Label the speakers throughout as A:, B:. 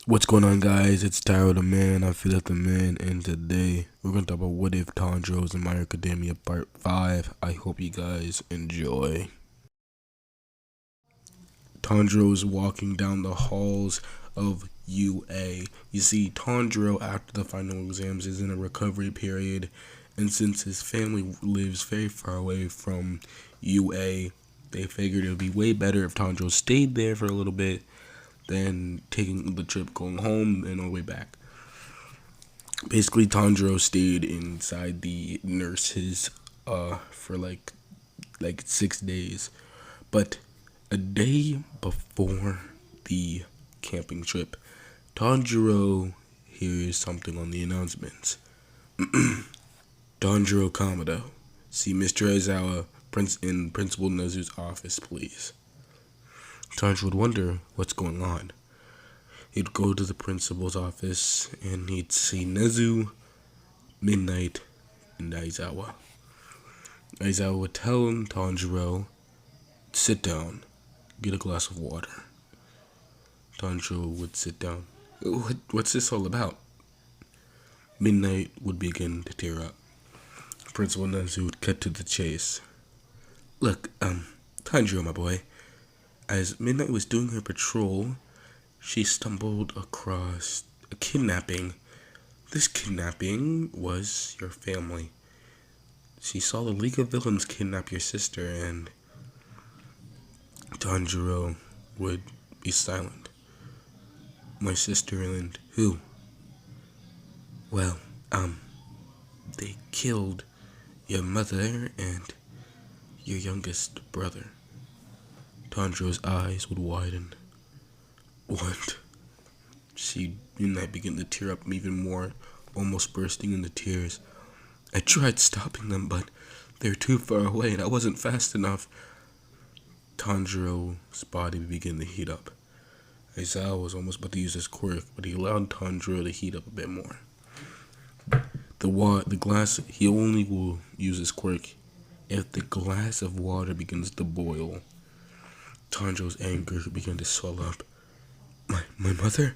A: What's going on, guys? It's Tyro the Man. I feel like the man, and today we're gonna talk about What If Tanjiro's in My Academia Part 5. I hope you guys enjoy. Tanjiro is walking down the halls of UA. You see, Tanjiro, after the final exams, is in a recovery period, and since his family lives very far away from UA, they figured it would be way better if Tanjiro stayed there for a little bit than taking the trip going home and all the way back. Basically, Tanjiro stayed inside the nurses for like 6 days. But a day before the camping trip, Tanjiro hears something on the announcements. Tanjiro Kamado, see Mr. Aizawa in Principal Nezu's office, please. Tanjiro would wonder what's going on. He'd go to the principal's office and he'd see Nezu, Midnight, and Aizawa. Aizawa would tell Tanjiro, sit down, get a glass of water. Tanjiro would sit down. What's this all about? Midnight would begin to tear up. Principal Nezu would cut to the chase. Look, Tanjiro, my boy, as Midnight was doing her patrol, she stumbled across a kidnapping. This kidnapping was your family. She saw the League of Villains kidnap your sister, and Tanjiro would be silent. My sister and who? Well, they killed your mother and your youngest brother. Tanjiro's eyes would widen. What? Midnight began to tear up even more, almost bursting into tears. I tried stopping them, but they were too far away and I wasn't fast enough. Tanjiro's body began to heat up. Aizawa was almost about to use his quirk, but he allowed Tanjiro to heat up a bit more. The glass, he only will use his quirk if the glass of water begins to boil. Tanjiro's anger began to swell up. My mother?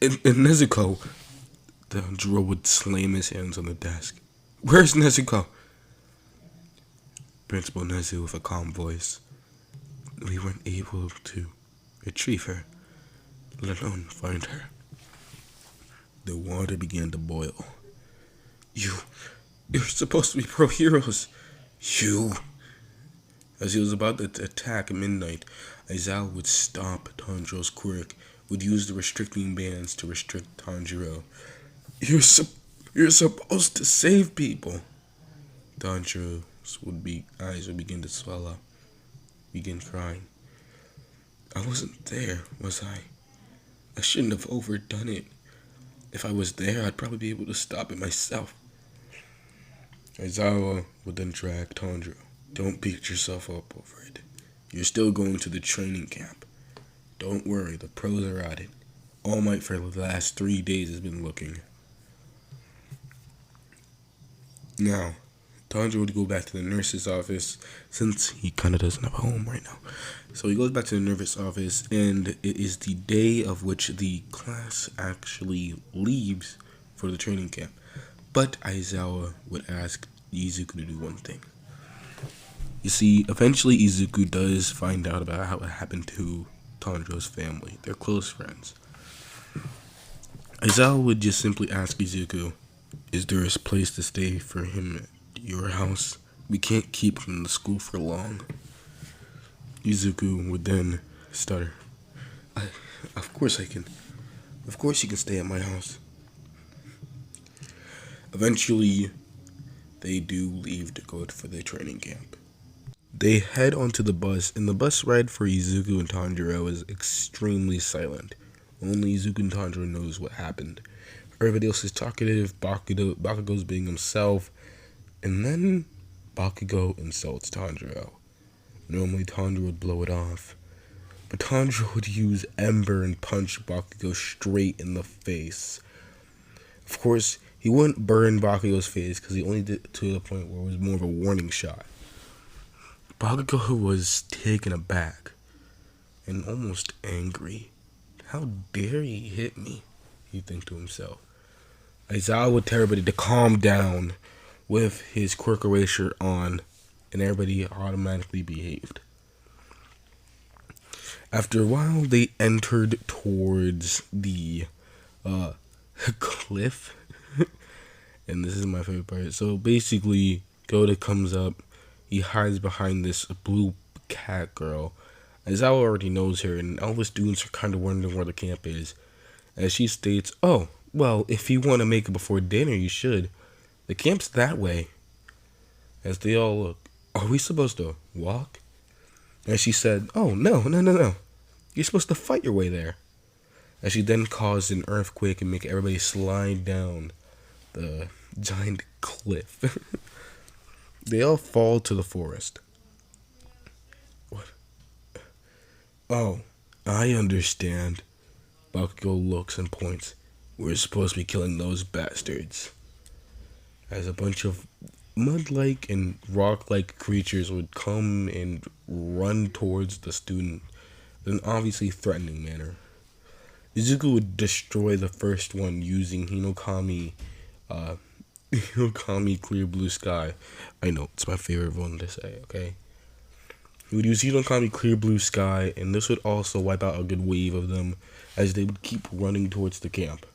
A: And Nezuko? Tanjiro would slam his hands on the desk. Where's Nezuko? Principal Nezu with a calm voice. We weren't able to retrieve her, let alone find her. The water began to boil. You're supposed to be pro-heroes. You. As he was about to attack Midnight, Aizawa would stop Tanjiro's quirk, would use the restricting bands to restrict Tanjiro. You're supposed to save people. Tanjiro's eyes would begin to swell up, begin crying. I wasn't there, was I? I shouldn't have overdone it. If I was there, I'd probably be able to stop it myself. Aizawa would then drag Tanjiro. Don't beat yourself up over it. You're still going to the training camp. Don't worry, the pros are at it. All Might for the last 3 days has been looking. Now, Tanjiro would go back to the nurse's office since he kind of doesn't have a home right now. So he goes back to the nurse's office, and it is the day of which the class actually leaves for the training camp. But Aizawa would ask Izuku to do one thing. You see, eventually Izuku does find out about how it happened to Tanjiro's family. They're close friends. Aizawa would just simply ask Izuku, is there a place to stay for him at your house? We can't keep him in the school for long. Izuku would then stutter. Of course I can. Of course you can stay at my house. Eventually, they do leave to go for the training camp. They head onto the bus, and the bus ride for Izuku and Tanjiro is extremely silent. Only Izuku and Tanjiro knows what happened. Everybody else is talkative, Bakugo's being himself, and then Bakugo insults Tanjiro. Normally Tanjiro would blow it off, but Tanjiro would use Ember and punch Bakugo straight in the face. Of course, he wouldn't burn Bakugo's face because he only did it to the point where it was more of a warning shot. Bakugo was taken aback and almost angry. How dare he hit me? He think to himself. Aizawa would tell everybody to calm down with his quirk eraser on, and everybody automatically behaved. After a while, they entered towards the uh, cliff, and this is my favorite part. So basically, Goda comes up, he hides behind this blue cat girl. Aizawa already knows her, and all the students are kind of wondering where the camp is. As she states, "Oh, well, if you want to make it before dinner, you should. The camp's that way." As they all look, "Are we supposed to walk?" And she said, "Oh, no, no, no, no. You're supposed to fight your way there." As she then caused an earthquake and make everybody slide down the giant cliff. They all fall to the forest. What? Oh, I understand. Bakugo looks and points. "We're supposed to be killing those bastards." As a bunch of mud-like and rock-like creatures would come and run towards the student in an obviously threatening manner. Izuku would destroy the first one using Hinokami Clear Blue Sky. I know, it's my favorite one to say, okay? He would use Hinokami Clear Blue Sky, and this would also wipe out a good wave of them as they would keep running towards the camp.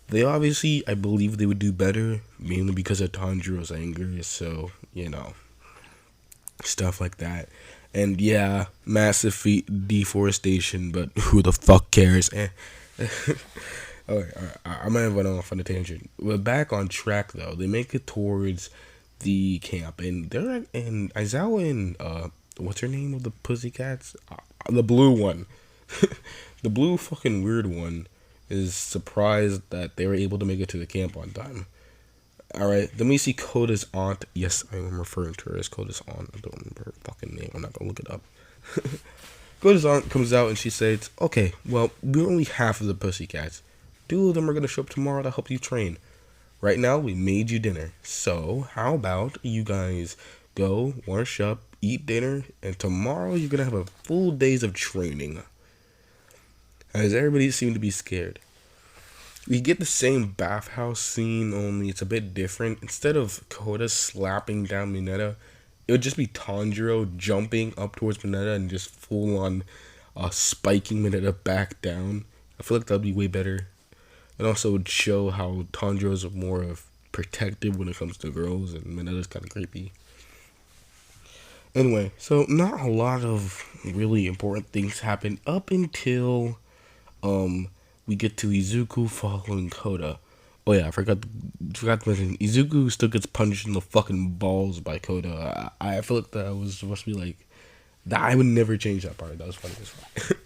A: They obviously, I believe they would do better, mainly because of Tanjiro's anger, so, stuff like that. And yeah, massive deforestation, but who the fuck cares? Alright, I might have went off on a tangent. We're back on track though. They make it towards the camp, and they're and Aizawa and what's her name of the pussycats? The blue one, the blue fucking weird one, is surprised that they were able to make it to the camp on time. Alright, then we see Koda's aunt. Yes, I am referring to her as Koda's aunt. I don't remember her fucking name. I'm not gonna look it up. Koda's aunt comes out and she says, "Okay, well, we're only half of the pussycats. 2 of them are gonna show up tomorrow to help you train. Right now, we made you dinner. So, how about you guys go, wash up, eat dinner, and tomorrow you're gonna have a full days of training." As everybody seemed to be scared. We get the same bathhouse scene, only it's a bit different. Instead of Koda slapping down Mineta, it would just be Tanjiro jumping up towards Mineta and just full on spiking Mineta back down. I feel like that'd be way better. It also would show how Tanjiro's more of protective when it comes to girls, and Mineta's kind of creepy. Anyway, so not a lot of really important things happen up until we get to Izuku following Koda. Oh yeah, I forgot to mention, Izuku still gets punched in the fucking balls by Koda. I feel like that was supposed to be like that. I would never change that part. That was funny as fuck.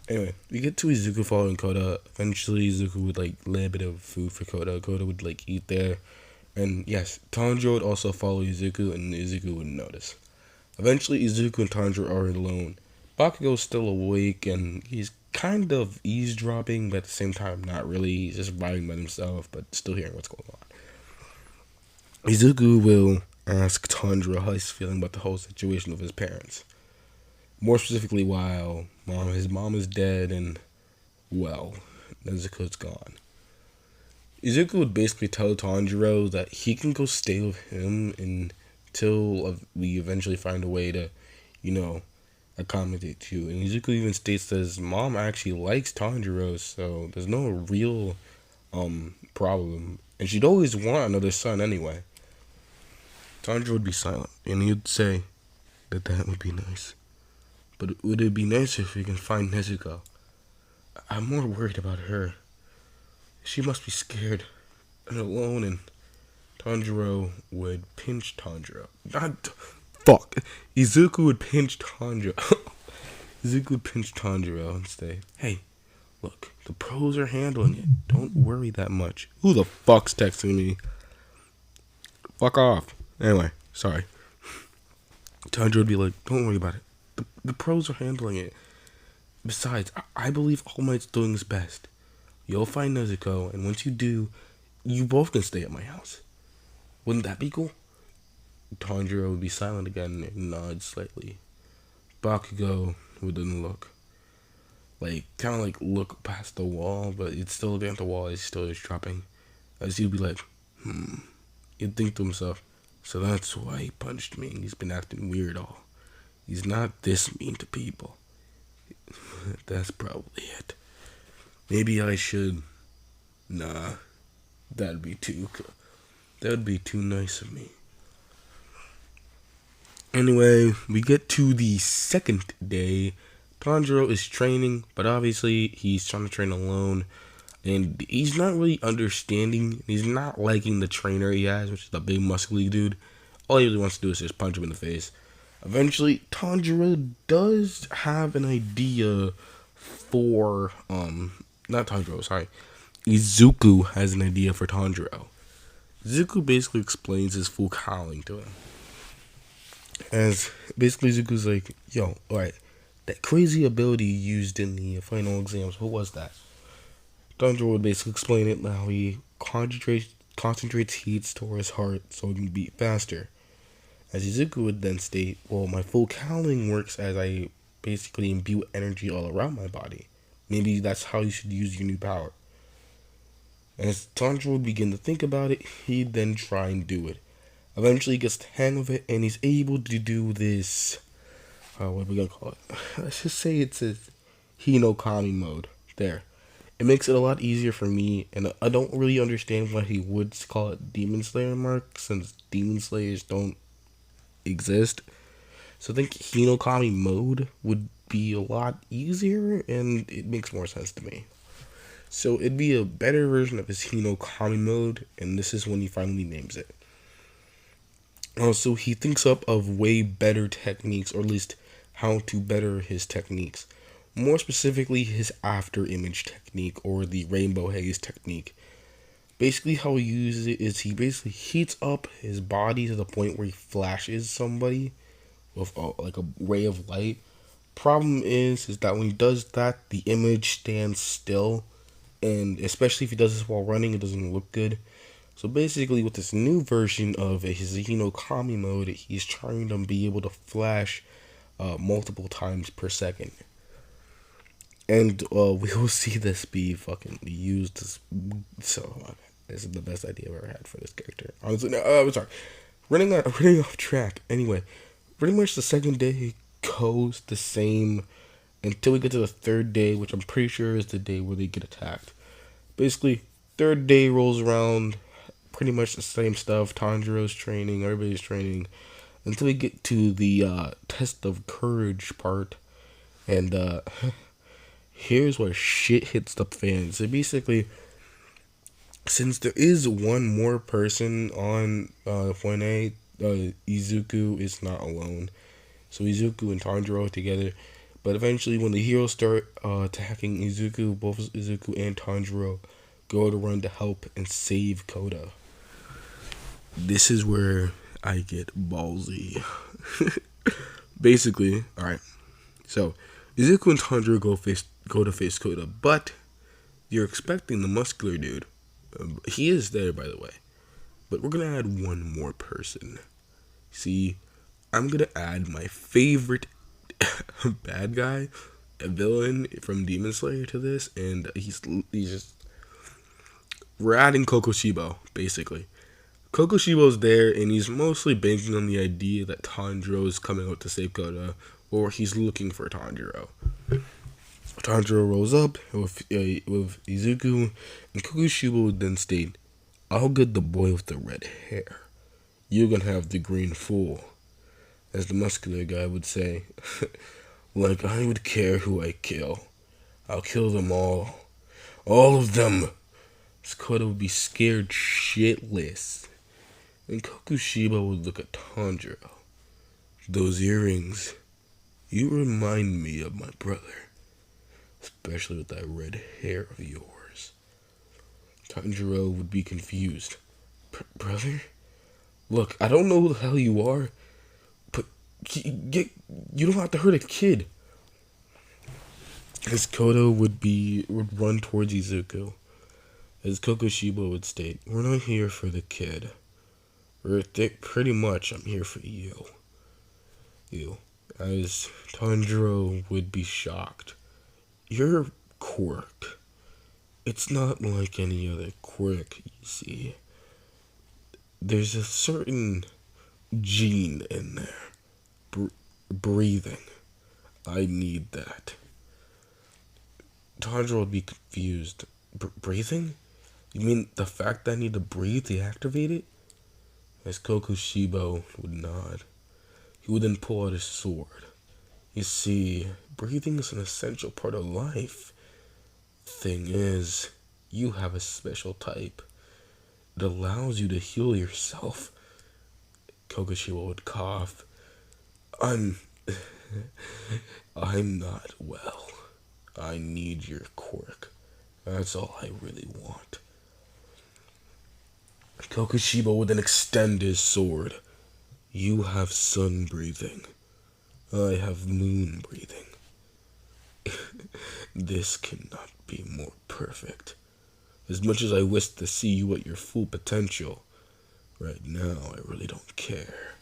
A: Anyway, we get to Izuku following Koda. Eventually, Izuku would like lay a bit of food for Koda. Koda would like eat there, and yes, Tanjiro would also follow Izuku, and Izuku would notice. Eventually, Izuku and Tanjiro are alone. Bakugo's still awake, and he's kind of eavesdropping, but at the same time, not really. He's just vibing by himself, but still hearing what's going on. Izuku will ask Tanjiro how he's feeling about the whole situation with his parents. More specifically, while his mom is dead and, well, Nezuko's gone. Izuku would basically tell Tanjiro that he can go stay with him until we eventually find a way to, accommodate you. And Izuku even states that his mom actually likes Tanjiro, so there's no real problem. And she'd always want another son anyway. Tanjiro would be silent, and he'd say that would be nice. But would it be nicer if we can find Nezuko? I'm more worried about her. She must be scared and alone, and Tanjiro would pinch Tanjiro. Fuck. Izuku would pinch Tanjiro. Izuku would pinch Tanjiro and say, "Hey, look, the pros are handling it. Don't worry that much." Who the fuck's texting me? Fuck off. Anyway, sorry. Tanjiro would be like, "Don't worry about it. The pros are handling it. Besides, I believe All Might's doing his best. You'll find Nezuko, and once you do, you both can stay at my house. Wouldn't that be cool?" Tanjiro would be silent again and nod slightly. Bakugo would then look. like kind of like look past the wall, but it's still looking at the wall. It's still just dropping. As he'd be like, he'd think to himself, so that's why he punched me. He's been acting weird all. He's not this mean to people. That's probably it. Maybe I should. Nah, that'd be too. That'd be too nice of me. Anyway, we get to the second day. Tanjiro is training, but obviously he's trying to train alone. And he's not really understanding. He's not liking the trainer he has, which is the big muscly dude. All he really wants to do is just punch him in the face. Eventually, Tanjiro does have an idea for not Tanjiro, sorry. Izuku has an idea for Tanjiro. Izuku basically explains his full calling to him. As basically Izuku's like, yo, alright, that crazy ability you used in the final exams, who was that? Tanjiro would basically explain it how he concentrates heat to his heart so he can beat faster. As Izuku would then state, well, my full cowling works as I basically imbue energy all around my body. Maybe that's how you should use your new power. As Tanjiro would begin to think about it, he'd then try and do it. Eventually he gets the hang of it and he's able to do this, what are we gonna call it? Let's just say it's a Hinokami mode. There. It makes it a lot easier for me, and I don't really understand why he would call it Demon Slayer mark, since Demon Slayers don't exist. So I think Hinokami mode would be a lot easier, and it makes more sense to me. So it'd be a better version of his Hinokami mode, and this is when he finally names it. So he thinks up of way better techniques, or at least how to better his techniques. More specifically, his after image technique, or the rainbow haze technique. Basically, how he uses it is he basically heats up his body to the point where he flashes somebody with like a ray of light. Problem is that when he does that, the image stands still, and especially if he does this while running, it doesn't look good. So basically, with this new version of his Hinokami mode, he's trying to be able to flash multiple times per second. And we will see this be fucking used. So this is the best idea I've ever had for this character. Honestly, no, I'm sorry. Running off track. Anyway, pretty much the second day goes the same until we get to the third day, which I'm pretty sure is the day where they get attacked. Basically, third day rolls around, pretty much the same stuff. Tanjiro's training, everybody's training, until we get to the test of courage part, and here's where shit hits the fan. So basically, since there is one more person on point A, Izuku is not alone. So Izuku and Tanjiro are together. But eventually, when the heroes start attacking Izuku, both Izuku and Tanjiro go to run to help and save Koda. This is where I get ballsy. Basically, alright. So, Izuku and Tanjiro go to face Koda, but you're expecting the muscular dude. He is there, by the way. But we're going to add one more person. See, I'm going to add my favorite bad guy, a villain from Demon Slayer to this, and he's just... We're adding Kokoshibo, basically. Kokoshibo's there, and he's mostly banking on the idea that Tanjiro is coming out to save Koda, or he's looking for Tanjiro. Tanjiro rolls up with Izuku, and Kokoshibo would then state, I'll get the boy with the red hair. You're gonna have the green fool. As the muscular guy would say, like I would care who I kill. I'll kill them all. All of them. Koda would be scared shitless. And Kokoshibo would look at Tanjiro. Those earrings, you remind me of my brother. Especially with that red hair of yours. Tanjiro would be confused. Brother? Look, I don't know who the hell you are, but you don't have to hurt a kid. As Koda would run towards Izuku. As Kokoshibo would state, we're not here for the kid. Pretty much, I'm here for you. As Tanjiro would be shocked. Your quirk, it's not like any other quirk, you see. There's a certain gene in there. Breathing. I need that. Tanjiro would be confused. Breathing? You mean the fact that I need to breathe to activate it? As Kokushibo would nod, he would then pull out his sword. You see, breathing is an essential part of life. Thing is, you have a special type. It allows you to heal yourself. Kokushibo would cough. I'm... I'm not well. I need your quirk. That's all I really want. Kokushibo would then extend his sword. You have sun breathing. I have moon breathing. This cannot be more perfect. As much as I wish to see you at your full potential, right now I really don't care.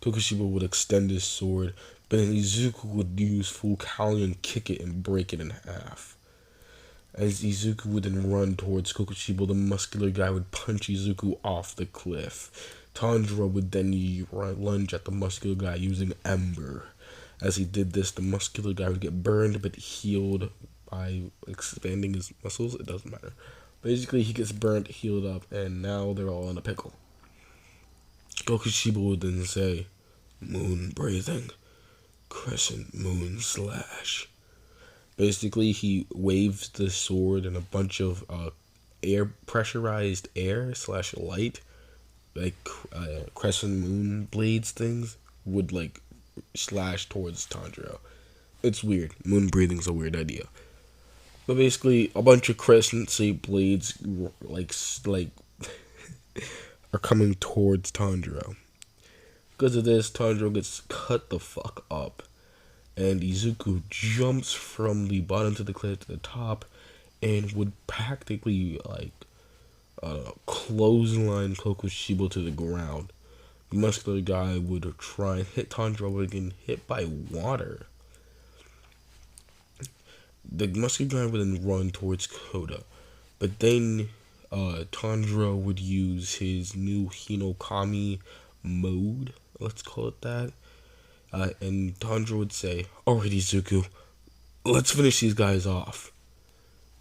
A: Kokushibo would extend his sword, but then Izuku would use full Kali and kick it and break it in half. As Izuku would then run towards Kokushibo, the muscular guy would punch Izuku off the cliff. Tanjiro would then lunge at the muscular guy using Ember. As he did this, the muscular guy would get burned but healed by expanding his muscles. It doesn't matter. Basically, he gets burnt, healed up, and now they're all in a pickle. Kokushibo would then say, moon breathing, crescent moon slash. Basically, he waves the sword and a bunch of pressurized air slash light, like crescent moon blades things, would like slash towards Tanjiro. It's weird. Moon breathing's a weird idea. But basically, a bunch of crescent-shaped blades like are coming towards Tanjiro. Because of this, Tanjiro gets cut the fuck up. And Izuku jumps from the bottom to the cliff to the top and would practically clothesline Kokushibo to the ground. The muscular guy would try and hit Tanjiro, but getting hit by water. The muscular guy would then run towards Koda, but then Tanjiro would use his new Hinokami mode, let's call it that, and Tanjiro would say, "Alright, Izuku, let's finish these guys off."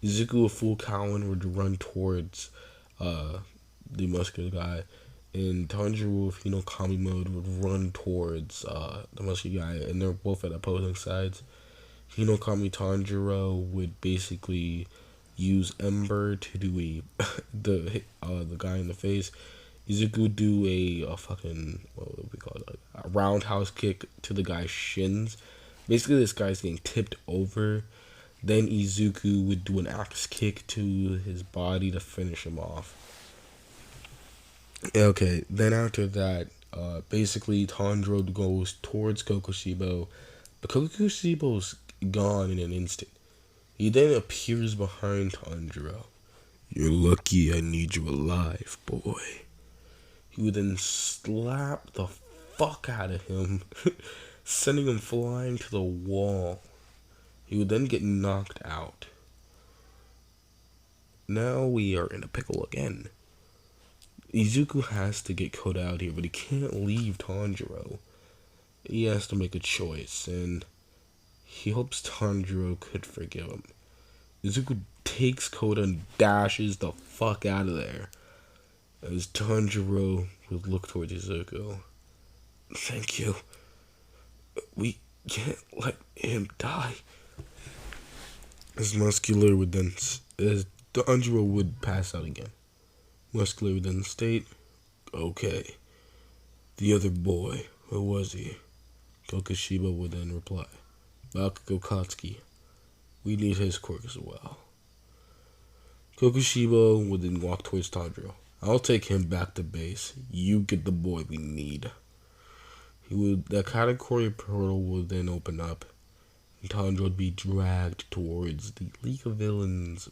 A: Izuku, a full Cowan, would run towards the muscular guy, and Tanjiro with Hinokami mode would run towards the muscular guy, and they're both at opposing sides. Hinokami Tanjiro would basically use Ember to do the guy in the face. Izuku would do a fucking, what would we call it, a roundhouse kick to the guy's shins. Basically, this guy's getting tipped over. Then Izuku would do an axe kick to his body to finish him off. Okay, then after that, basically Tanjiro goes towards Kokushibo, but Kokushibo's gone in an instant. He then appears behind Tanjiro. "You're lucky I need you alive, boy." He would then slap the fuck out of him, sending him flying to the wall. He would then get knocked out. Now we are in a pickle again. Izuku has to get Koda out here, but he can't leave Tanjiro. He has to make a choice, and he hopes Tanjiro could forgive him. Izuku takes Koda and dashes the fuck out of there. As Tanjiro would look towards Izuku. "Thank you. We can't let him die." As Muscular would then, as Tanjiro would pass out again. Muscular would then state, "Okay, the other boy, where was he?" Kokushibo would then reply, "Bakugo Katsuki. We need his quirk as well." Kokushibo would then walk towards Tanjiro. "I'll take him back to base. You get the boy we need." The category portal would then open up, and Tanjiro would be dragged towards the League of Villains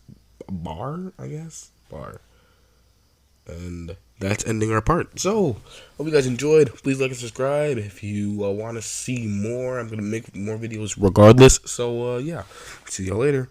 A: bar, I guess? Bar. And that's ending our part. So, hope you guys enjoyed. Please like and subscribe. If you want to see more, I'm going to make more videos regardless. So, yeah. See y'all later.